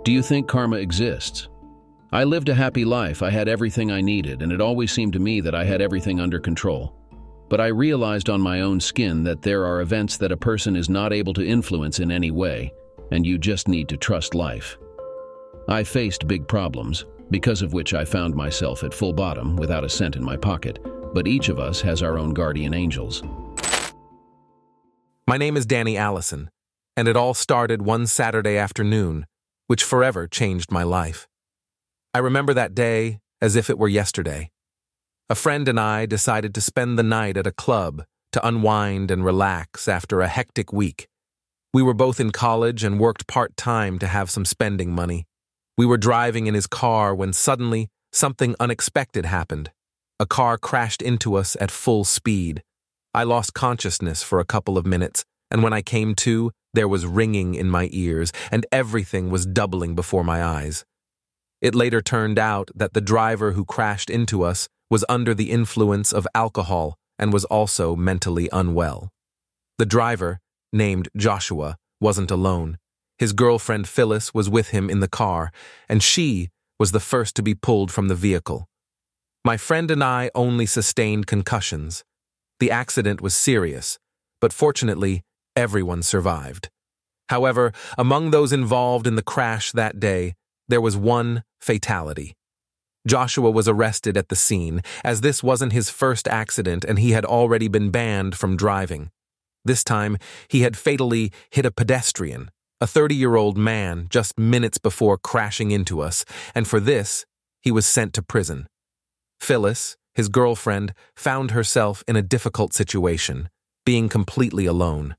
Do you think karma exists? I lived a happy life, I had everything I needed, and it always seemed to me that I had everything under control. But I realized on my own skin that there are events that a person is not able to influence in any way, and you just need to trust life. I faced big problems, because of which I found myself at full bottom without a cent in my pocket, but each of us has our own guardian angels. My name is Danny Allison, and it all started one Saturday afternoon, which forever changed my life. I remember that day as if it were yesterday. A friend and I decided to spend the night at a club to unwind and relax after a hectic week. We were both in college and worked part-time to have some spending money. We were driving in his car when suddenly something unexpected happened. A car crashed into us at full speed. I lost consciousness for a couple of minutes, and when I came to, there was ringing in my ears, and everything was doubling before my eyes. It later turned out that the driver who crashed into us was under the influence of alcohol and was also mentally unwell. The driver, named Joshua, wasn't alone. His girlfriend Phyllis was with him in the car, and she was the first to be pulled from the vehicle. My friend and I only sustained concussions. The accident was serious, but fortunately, everyone survived. However, among those involved in the crash that day, there was one fatality. Joshua was arrested at the scene, as this wasn't his first accident and he had already been banned from driving. This time, he had fatally hit a pedestrian, a 30-year-old man, just minutes before crashing into us, and for this, he was sent to prison. Phyllis, his girlfriend, found herself in a difficult situation, being completely alone.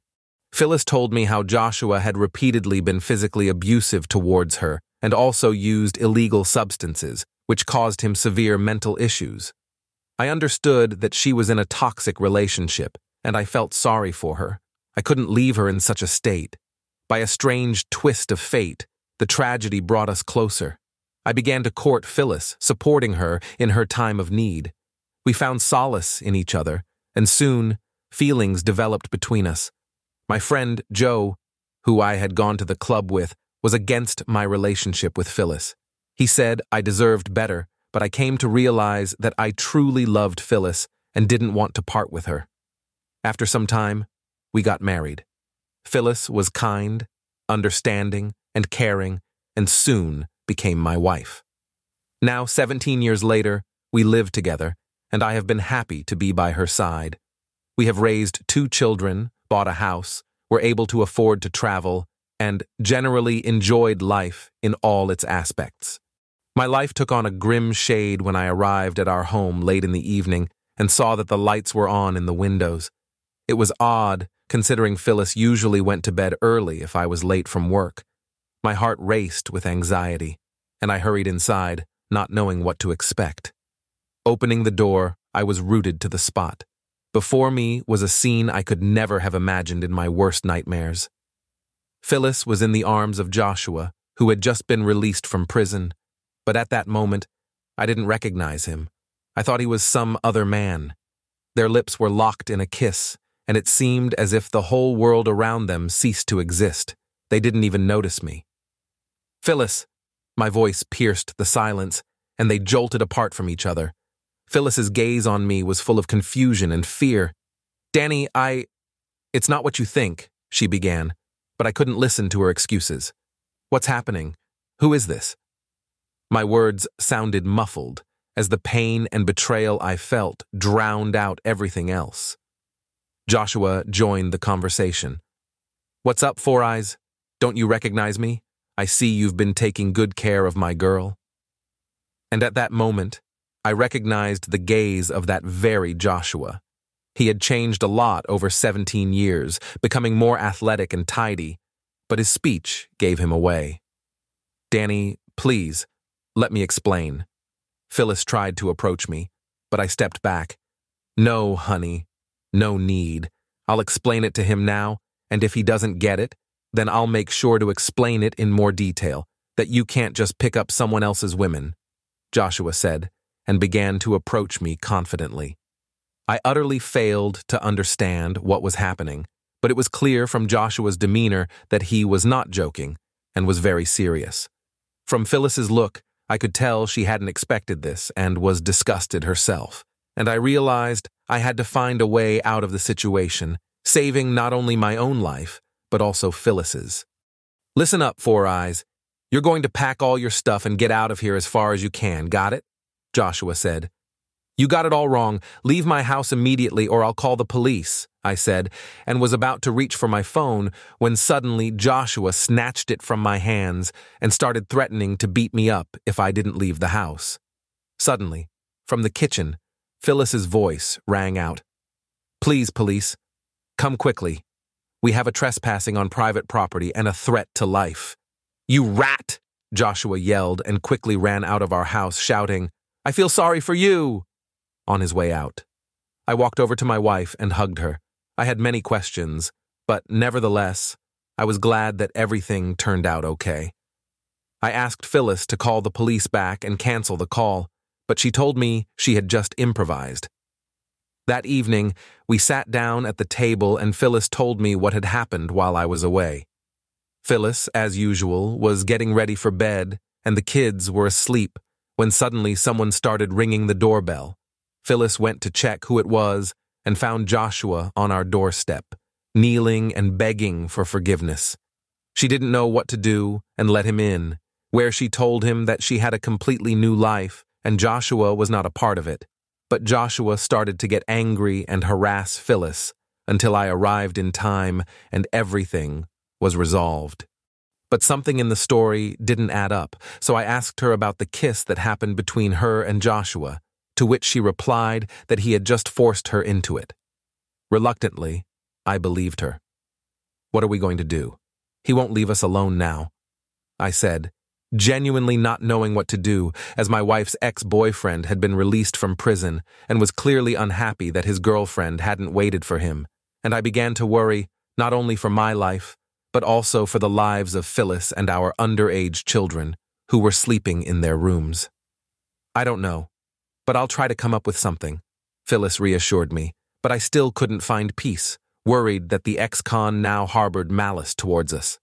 Phyllis told me how Joshua had repeatedly been physically abusive towards her and also used illegal substances, which caused him severe mental issues. I understood that she was in a toxic relationship, and I felt sorry for her. I couldn't leave her in such a state. By a strange twist of fate, the tragedy brought us closer. I began to court Phyllis, supporting her in her time of need. We found solace in each other, and soon, feelings developed between us. My friend, Joe, who I had gone to the club with, was against my relationship with Phyllis. He said I deserved better, but I came to realize that I truly loved Phyllis and didn't want to part with her. After some time, we got married. Phyllis was kind, understanding, and caring, and soon became my wife. Now, 17 years later, we live together, and I have been happy to be by her side. We have raised 2 children, bought a house, were able to afford to travel, and generally enjoyed life in all its aspects. My life took on a grim shade when I arrived at our home late in the evening and saw that the lights were on in the windows. It was odd, considering Phyllis usually went to bed early if I was late from work. My heart raced with anxiety, and I hurried inside, not knowing what to expect. Opening the door, I was rooted to the spot. Before me was a scene I could never have imagined in my worst nightmares. Phyllis was in the arms of Joshua, who had just been released from prison, but at that moment, I didn't recognize him. I thought he was some other man. Their lips were locked in a kiss, and it seemed as if the whole world around them ceased to exist. They didn't even notice me. "Phyllis!" My voice pierced the silence, and they jolted apart from each other. Phyllis's gaze on me was full of confusion and fear. "Danny, It's not what you think," she began, but I couldn't listen to her excuses. "What's happening? Who is this?" My words sounded muffled, as the pain and betrayal I felt drowned out everything else. Joshua joined the conversation. "What's up, Four Eyes? Don't you recognize me? I see you've been taking good care of my girl." And at that moment, I recognized the gaze of that very Joshua. He had changed a lot over 17 years, becoming more athletic and tidy, but his speech gave him away. "Danny, please, let me explain." Phyllis tried to approach me, but I stepped back. "No, honey, no need. I'll explain it to him now, and if he doesn't get it, then I'll make sure to explain it in more detail, that you can't just pick up someone else's women," Joshua said, and began to approach me confidently. I utterly failed to understand what was happening, but it was clear from Joshua's demeanor that he was not joking and was very serious. From Phyllis's look, I could tell she hadn't expected this and was disgusted herself. And I realized I had to find a way out of the situation, saving not only my own life, but also Phyllis's. Listen up, Four Eyes. You're going to pack all your stuff and get out of here as far as you can, got it? Joshua said. You got it all wrong. Leave my house immediately or I'll call the police, I said, and was about to reach for my phone when suddenly Joshua snatched it from my hands and started threatening to beat me up if I didn't leave the house. Suddenly, from the kitchen, Phyllis's voice rang out. Please, police, come quickly. We have a trespassing on private property and a threat to life. You rat! Joshua yelled and quickly ran out of our house, shouting, I feel sorry for you! On his way out, I walked over to my wife and hugged her. I had many questions, but nevertheless, I was glad that everything turned out okay. I asked Phyllis to call the police back and cancel the call, but she told me she had just improvised. That evening, we sat down at the table and Phyllis told me what had happened while I was away. Phyllis, as usual, was getting ready for bed and the kids were asleep when suddenly someone started ringing the doorbell. Phyllis went to check who it was and found Joshua on our doorstep, kneeling and begging for forgiveness. She didn't know what to do and let him in, where she told him that she had a completely new life and Joshua was not a part of it. But Joshua started to get angry and harass Phyllis until I arrived in time and everything was resolved. But something in the story didn't add up, so I asked her about the kiss that happened between her and Joshua, to which she replied that he had just forced her into it. Reluctantly, I believed her. What are we going to do? He won't leave us alone now, I said, genuinely not knowing what to do, as my wife's ex-boyfriend had been released from prison and was clearly unhappy that his girlfriend hadn't waited for him, and I began to worry not only for my life, but also for the lives of Phyllis and our underage children who were sleeping in their rooms. I don't know, but I'll try to come up with something, Phyllis reassured me, but I still couldn't find peace, worried that the ex-con now harbored malice towards us.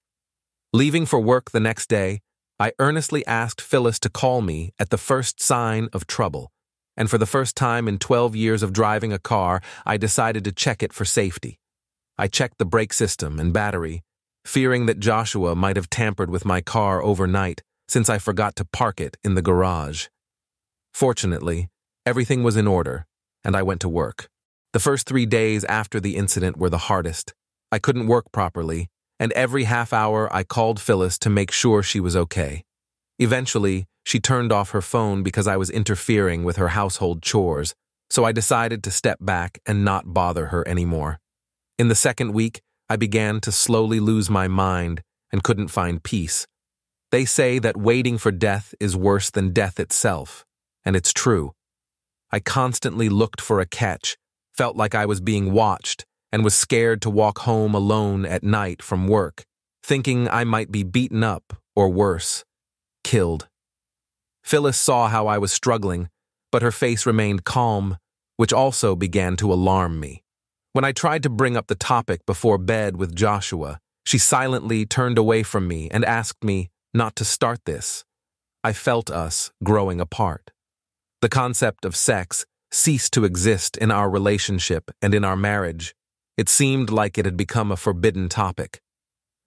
Leaving for work the next day, I earnestly asked Phyllis to call me at the first sign of trouble, and for the first time in 12 years of driving a car, I decided to check it for safety. I checked the brake system and battery, fearing that Joshua might have tampered with my car overnight since I forgot to park it in the garage. Fortunately, everything was in order, and I went to work. The first 3 days after the incident were the hardest. I couldn't work properly, and every half hour I called Phyllis to make sure she was okay. Eventually, she turned off her phone because I was interfering with her household chores, so I decided to step back and not bother her anymore. In the second week, I began to slowly lose my mind and couldn't find peace. They say that waiting for death is worse than death itself, and it's true. I constantly looked for a catch, felt like I was being watched, and was scared to walk home alone at night from work, thinking I might be beaten up or worse, killed. Phyllis saw how I was struggling, but her face remained calm, which also began to alarm me. When I tried to bring up the topic before bed with Joshua, she silently turned away from me and asked me not to start this. I felt us growing apart. The concept of sex ceased to exist in our relationship and in our marriage. It seemed like it had become a forbidden topic.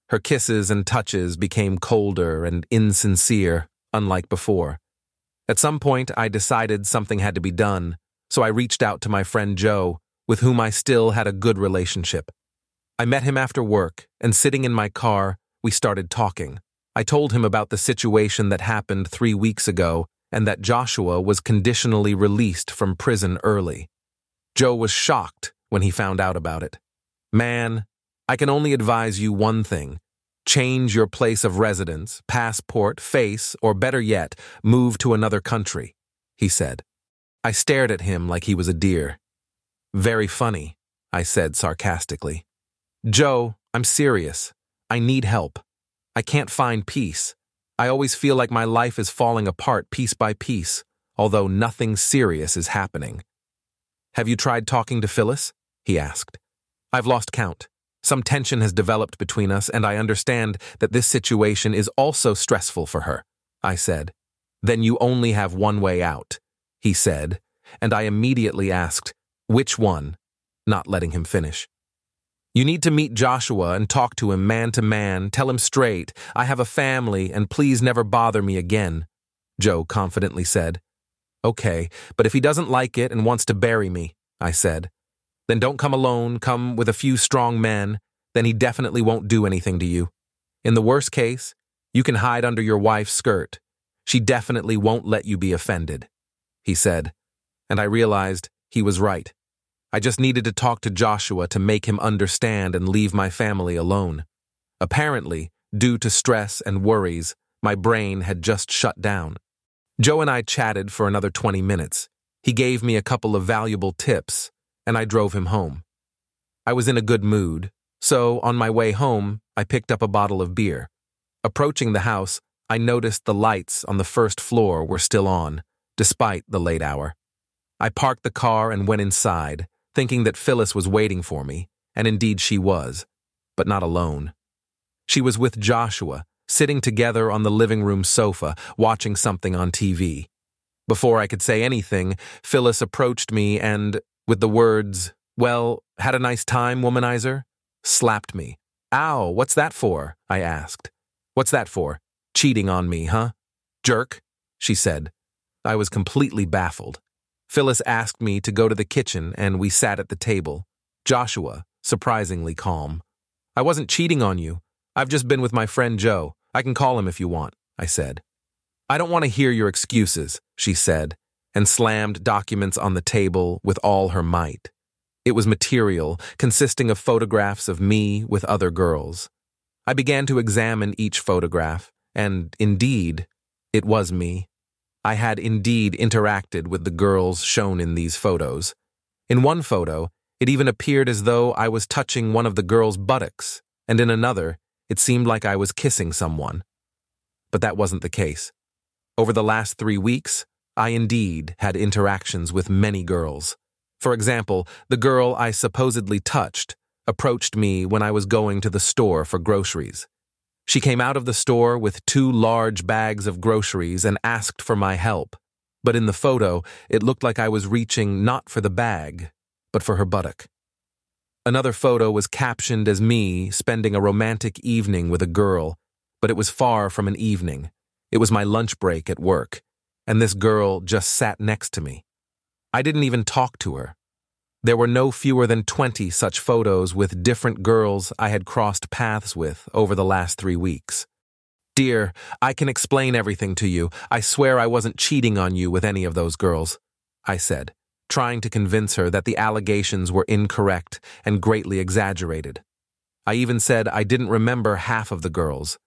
Her kisses and touches became colder and insincere, unlike before. At some point, I decided something had to be done, so I reached out to my friend Joe, with whom I still had a good relationship. I met him after work, and sitting in my car, we started talking. I told him about the situation that happened 3 weeks ago and that Joshua was conditionally released from prison early. Joe was shocked when he found out about it. Man, I can only advise you one thing. Change your place of residence, passport, face, or better yet, move to another country, he said. I stared at him like he was a deer. Very funny, I said sarcastically. Joe, I'm serious. I need help. I can't find peace. I always feel like my life is falling apart piece by piece, although nothing serious is happening. Have you tried talking to Phyllis? He asked. I've lost count. Some tension has developed between us, and I understand that this situation is also stressful for her. I said. Then you only have one way out, he said, and I immediately asked, which one? Not letting him finish. You need to meet Joshua and talk to him man to man, tell him straight, I have a family and please never bother me again, Joe confidently said. Okay, but if he doesn't like it and wants to bury me, I said, then don't come alone, come with a few strong men, then he definitely won't do anything to you. In the worst case, you can hide under your wife's skirt. She definitely won't let you be offended, he said, and I realized he was right. I just needed to talk to Joshua to make him understand and leave my family alone. Apparently, due to stress and worries, my brain had just shut down. Joe and I chatted for another 20 minutes. He gave me a couple of valuable tips, and I drove him home. I was in a good mood, so on my way home, I picked up a bottle of beer. Approaching the house, I noticed the lights on the first floor were still on, despite the late hour. I parked the car and went inside, thinking that Phyllis was waiting for me, and indeed she was, but not alone. She was with Joshua, sitting together on the living room sofa, watching something on TV. Before I could say anything, Phyllis approached me and, with the words, "Well, had a nice time, womanizer?" slapped me. "Ow, what's that for?" I asked. "What's that for? Cheating on me, huh? Jerk," she said. I was completely baffled. Phyllis asked me to go to the kitchen and we sat at the table. Joshua, surprisingly calm. "I wasn't cheating on you. I've just been with my friend Joe. I can call him if you want," I said. "I don't want to hear your excuses," she said, and slammed documents on the table with all her might. It was material consisting of photographs of me with other girls. I began to examine each photograph, and indeed, it was me. I had indeed interacted with the girls shown in these photos. In one photo, it even appeared as though I was touching one of the girls' buttocks, and in another, it seemed like I was kissing someone. But that wasn't the case. Over the last 3 weeks, I indeed had interactions with many girls. For example, the girl I supposedly touched approached me when I was going to the store for groceries. She came out of the store with 2 large bags of groceries and asked for my help. But in the photo, it looked like I was reaching not for the bag, but for her buttock. Another photo was captioned as me spending a romantic evening with a girl, but it was far from an evening. It was my lunch break at work, and this girl just sat next to me. I didn't even talk to her. There were no fewer than 20 such photos with different girls I had crossed paths with over the last 3 weeks. "Dear, I can explain everything to you. I swear I wasn't cheating on you with any of those girls," I said, trying to convince her that the allegations were incorrect and greatly exaggerated. I even said I didn't remember half of the girls.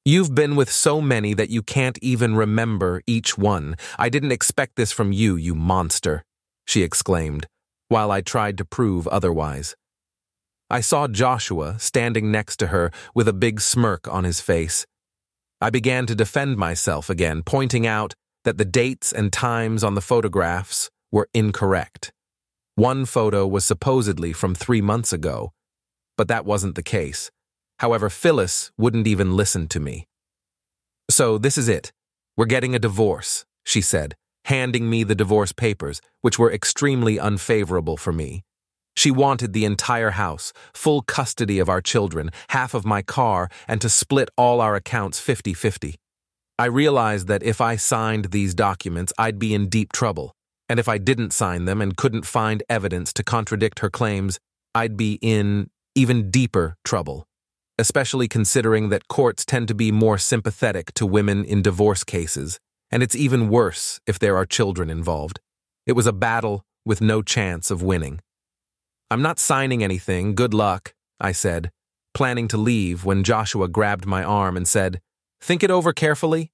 "You've been with so many that you can't even remember each one. I didn't expect this from you, you monster," she exclaimed, while I tried to prove otherwise. I saw Joshua standing next to her with a big smirk on his face. I began to defend myself again, pointing out that the dates and times on the photographs were incorrect. One photo was supposedly from 3 months ago, but that wasn't the case. However, Phyllis wouldn't even listen to me. "So this is it. We're getting a divorce," she said, handing me the divorce papers, which were extremely unfavorable for me. She wanted the entire house, full custody of our children, half of my car, and to split all our accounts 50-50. I realized that if I signed these documents, I'd be in deep trouble, and if I didn't sign them and couldn't find evidence to contradict her claims, I'd be in even deeper trouble, especially considering that courts tend to be more sympathetic to women in divorce cases, and it's even worse if there are children involved. It was a battle with no chance of winning. "I'm not signing anything, good luck," I said, planning to leave when Joshua grabbed my arm and said, "Think it over carefully."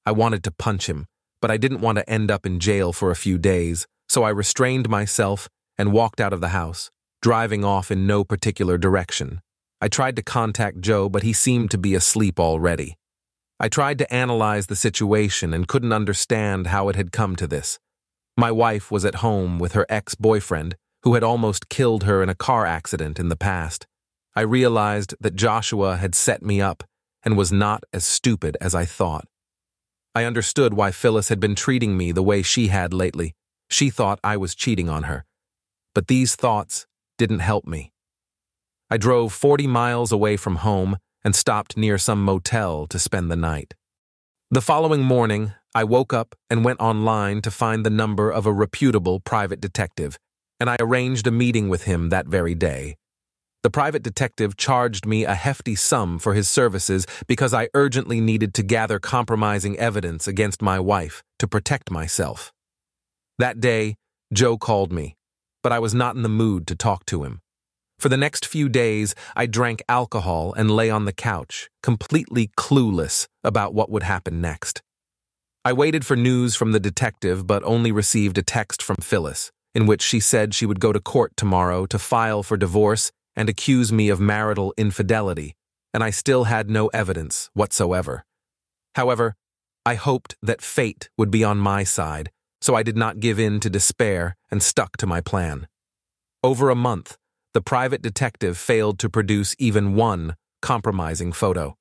I wanted to punch him, but I didn't want to end up in jail for a few days, so I restrained myself and walked out of the house, driving off in no particular direction. I tried to contact Joe, but he seemed to be asleep already. I tried to analyze the situation and couldn't understand how it had come to this. My wife was at home with her ex-boyfriend, who had almost killed her in a car accident in the past. I realized that Joshua had set me up and was not as stupid as I thought. I understood why Phyllis had been treating me the way she had lately. She thought I was cheating on her. But these thoughts didn't help me. I drove 40 miles away from home and stopped near some motel to spend the night. The following morning, I woke up and went online to find the number of a reputable private detective, and I arranged a meeting with him that very day. The private detective charged me a hefty sum for his services because I urgently needed to gather compromising evidence against my wife to protect myself. That day, Joe called me, but I was not in the mood to talk to him. For the next few days, I drank alcohol and lay on the couch, completely clueless about what would happen next. I waited for news from the detective, but only received a text from Phyllis, in which she said she would go to court tomorrow to file for divorce and accuse me of marital infidelity, and I still had no evidence whatsoever. However, I hoped that fate would be on my side, so I did not give in to despair and stuck to my plan. Over a month, the private detective failed to produce even one compromising photo.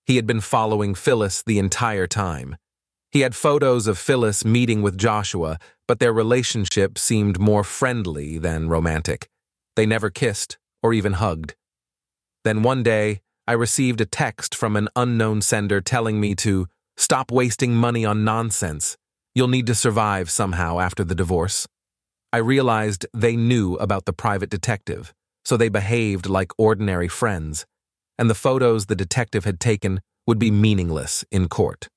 He had been following Phyllis the entire time. He had photos of Phyllis meeting with Joshua, but their relationship seemed more friendly than romantic. They never kissed or even hugged. Then one day, I received a text from an unknown sender telling me to stop wasting money on nonsense. You'll need to survive somehow after the divorce. I realized they knew about the private detective, so they behaved like ordinary friends, and the photos the detective had taken would be meaningless in court.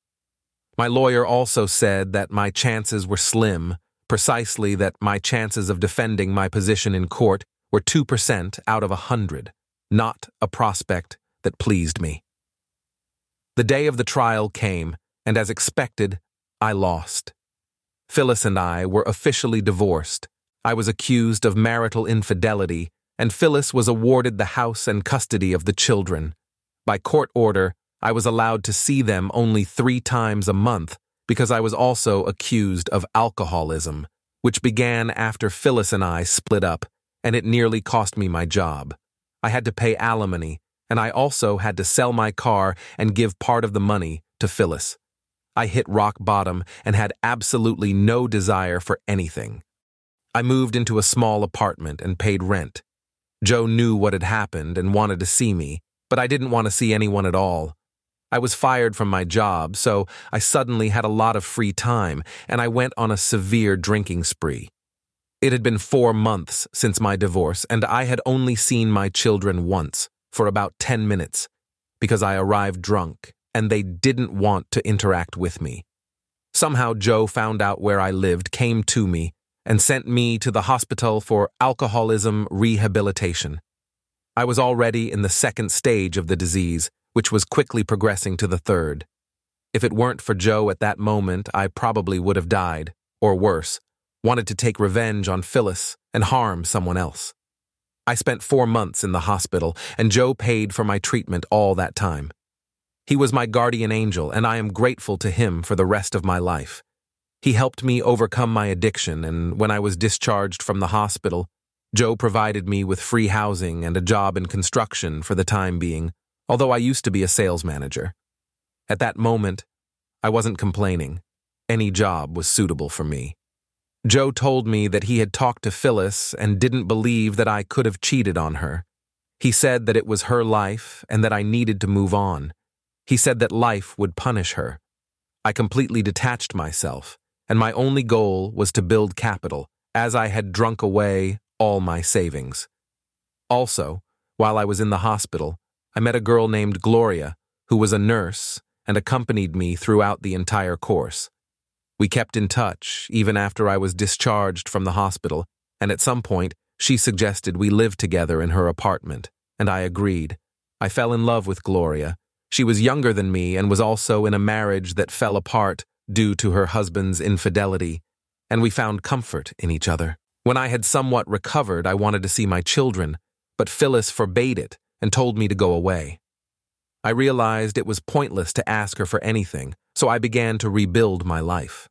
My lawyer also said that my chances were slim, precisely that my chances of defending my position in court were 2% out of 100, not a prospect that pleased me. The day of the trial came, and as expected, I lost. Phyllis and I were officially divorced. I was accused of marital infidelity, and Phyllis was awarded the house and custody of the children. By court order, I was allowed to see them only 3 times a month because I was also accused of alcoholism, which began after Phyllis and I split up, and it nearly cost me my job. I had to pay alimony, and I also had to sell my car and give part of the money to Phyllis. I hit rock bottom and had absolutely no desire for anything. I moved into a small apartment and paid rent. Joe knew what had happened and wanted to see me, but I didn't want to see anyone at all. I was fired from my job, so I suddenly had a lot of free time, and I went on a severe drinking spree. It had been 4 months since my divorce, and I had only seen my children once, for about 10 minutes, because I arrived drunk, and they didn't want to interact with me. Somehow Joe found out where I lived, came to me, and sent me to the hospital for alcoholism rehabilitation. I was already in the 2nd stage of the disease, which was quickly progressing to the 3rd. If it weren't for Joe at that moment, I probably would have died, or worse, wanted to take revenge on Phyllis and harm someone else. I spent 4 months in the hospital, and Joe paid for my treatment all that time. He was my guardian angel, and I am grateful to him for the rest of my life. He helped me overcome my addiction, and when I was discharged from the hospital, Joe provided me with free housing and a job in construction for the time being, although I used to be a sales manager. At that moment, I wasn't complaining. Any job was suitable for me. Joe told me that he had talked to Phyllis and didn't believe that I could have cheated on her. He said that it was her life and that I needed to move on. He said that life would punish her. I completely detached myself, and my only goal was to build capital, as I had drunk away all my savings. Also, while I was in the hospital, I met a girl named Gloria, who was a nurse and accompanied me throughout the entire course. We kept in touch, even after I was discharged from the hospital, and at some point, she suggested we live together in her apartment, and I agreed. I fell in love with Gloria. She was younger than me and was also in a marriage that fell apart due to her husband's infidelity, and we found comfort in each other. When I had somewhat recovered, I wanted to see my children, but Phyllis forbade it and told me to go away. I realized it was pointless to ask her for anything, so I began to rebuild my life.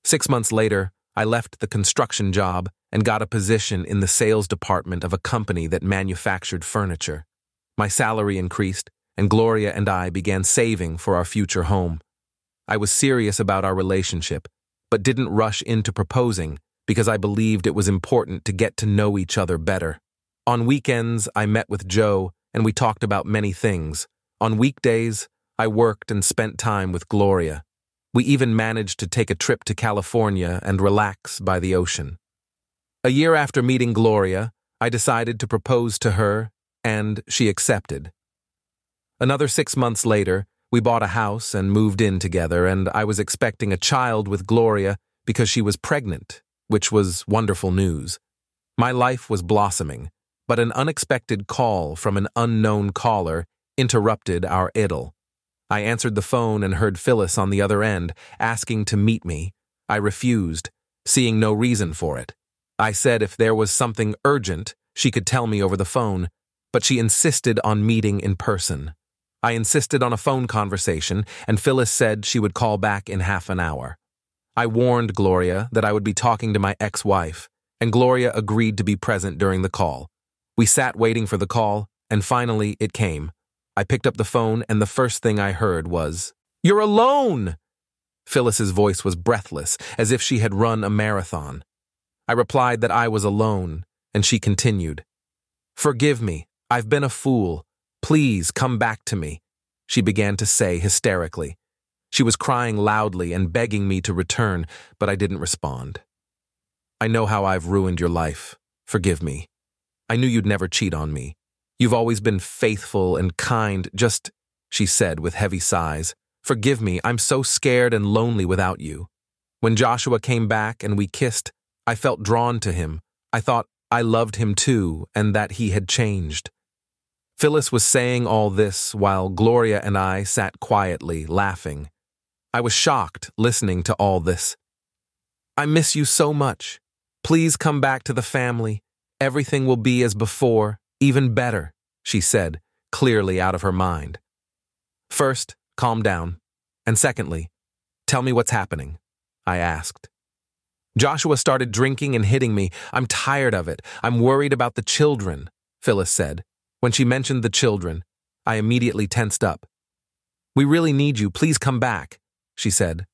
6 months later, I left the construction job and got a position in the sales department of a company that manufactured furniture. My salary increased, and Gloria and I began saving for our future home. I was serious about our relationship, but didn't rush into proposing because I believed it was important to get to know each other better. On weekends, I met with Joe and we talked about many things. On weekdays, I worked and spent time with Gloria. We even managed to take a trip to California and relax by the ocean. A year after meeting Gloria, I decided to propose to her, and she accepted. Another 6 months later, we bought a house and moved in together, and I was expecting a child with Gloria because she was pregnant, which was wonderful news. My life was blossoming, but an unexpected call from an unknown caller interrupted our idyll. I answered the phone and heard Phyllis on the other end, asking to meet me. I refused, seeing no reason for it. I said if there was something urgent, she could tell me over the phone, but she insisted on meeting in person. I insisted on a phone conversation, and Phyllis said she would call back in half an hour. I warned Gloria that I would be talking to my ex-wife, and Gloria agreed to be present during the call. We sat waiting for the call, and finally it came. I picked up the phone, and the first thing I heard was, "You're alone!" Phyllis's voice was breathless, as if she had run a marathon. I replied that I was alone, and she continued, "Forgive me, I've been a fool. Please come back to me," she began to say hysterically. She was crying loudly and begging me to return, but I didn't respond. "I know how I've ruined your life. Forgive me. I knew you'd never cheat on me. You've always been faithful and kind, she said with heavy sighs. "Forgive me, I'm so scared and lonely without you. When Joshua came back and we kissed, I felt drawn to him. I thought I loved him too and that he had changed." Phyllis was saying all this while Gloria and I sat quietly, laughing. I was shocked listening to all this. "I miss you so much. Please come back to the family. Everything will be as before, even better," she said, clearly out of her mind. "First, calm down. And secondly, tell me what's happening," I asked. "Joshua started drinking and hitting me. I'm tired of it. I'm worried about the children," Phyllis said. When she mentioned the children, I immediately tensed up. "We really need you. Please come back," she said.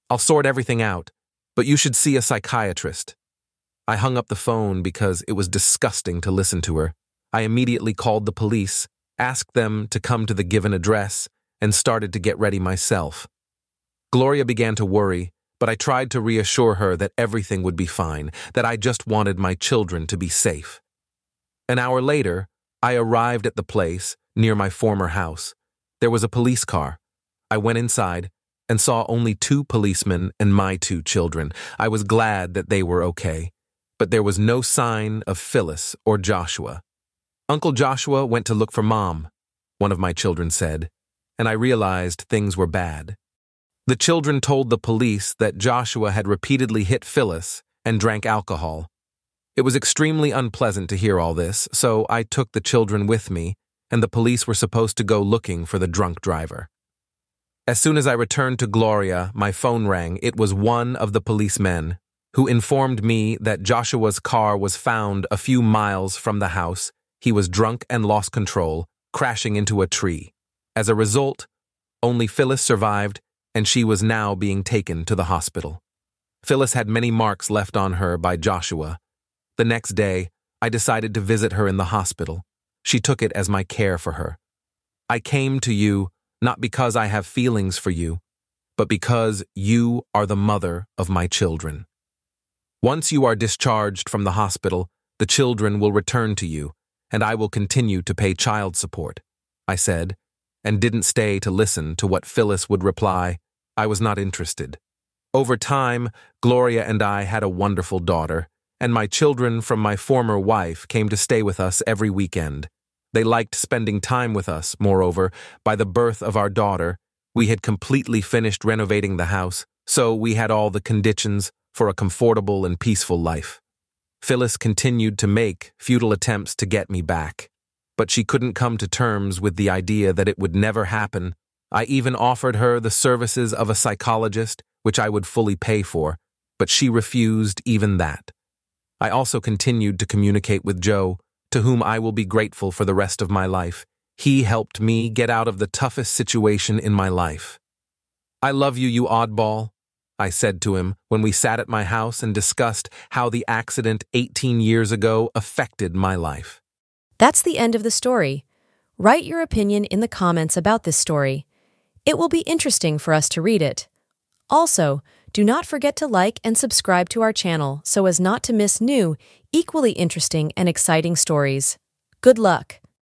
"I'll sort everything out, but you should see a psychiatrist." I hung up the phone because it was disgusting to listen to her. I immediately called the police, asked them to come to the given address, and started to get ready myself. Gloria began to worry, but I tried to reassure her that everything would be fine, that I just wanted my children to be safe. An hour later, I arrived at the place, near my former house. There was a police car. I went inside and saw only 2 policemen and my 2 children. I was glad that they were okay, but there was no sign of Phyllis or Joshua. "Uncle Joshua went to look for Mom," one of my children said, and I realized things were bad. The children told the police that Joshua had repeatedly hit Phyllis and drank alcohol. It was extremely unpleasant to hear all this, so I took the children with me, and the police were supposed to go looking for the drunk driver. As soon as I returned to Gloria, my phone rang. It was one of the policemen, who informed me that Joshua's car was found a few miles from the house. He was drunk and lost control, crashing into a tree. As a result, only Phyllis survived, and she was now being taken to the hospital. Phyllis had many marks left on her by Joshua. The next day, I decided to visit her in the hospital. She took it as my care for her. "I came to you not because I have feelings for you, but because you are the mother of my children. Once you are discharged from the hospital, the children will return to you, and I will continue to pay child support," I said, and didn't stay to listen to what Phyllis would reply. I was not interested. Over time, Gloria and I had a wonderful daughter, and my children from my former wife came to stay with us every weekend. They liked spending time with us. Moreover, by the birth of our daughter, we had completely finished renovating the house, so we had all the conditions for a comfortable and peaceful life. Phyllis continued to make futile attempts to get me back, but she couldn't come to terms with the idea that it would never happen. I even offered her the services of a psychologist, which I would fully pay for, but she refused even that. I also continued to communicate with Joe, to whom I will be grateful for the rest of my life. He helped me get out of the toughest situation in my life. "I love you, you oddball," I said to him when we sat at my house and discussed how the accident 18 years ago affected my life. That's the end of the story. Write your opinion in the comments about this story. It will be interesting for us to read it. Also, do not forget to like and subscribe to our channel so as not to miss new, equally interesting and exciting stories. Good luck!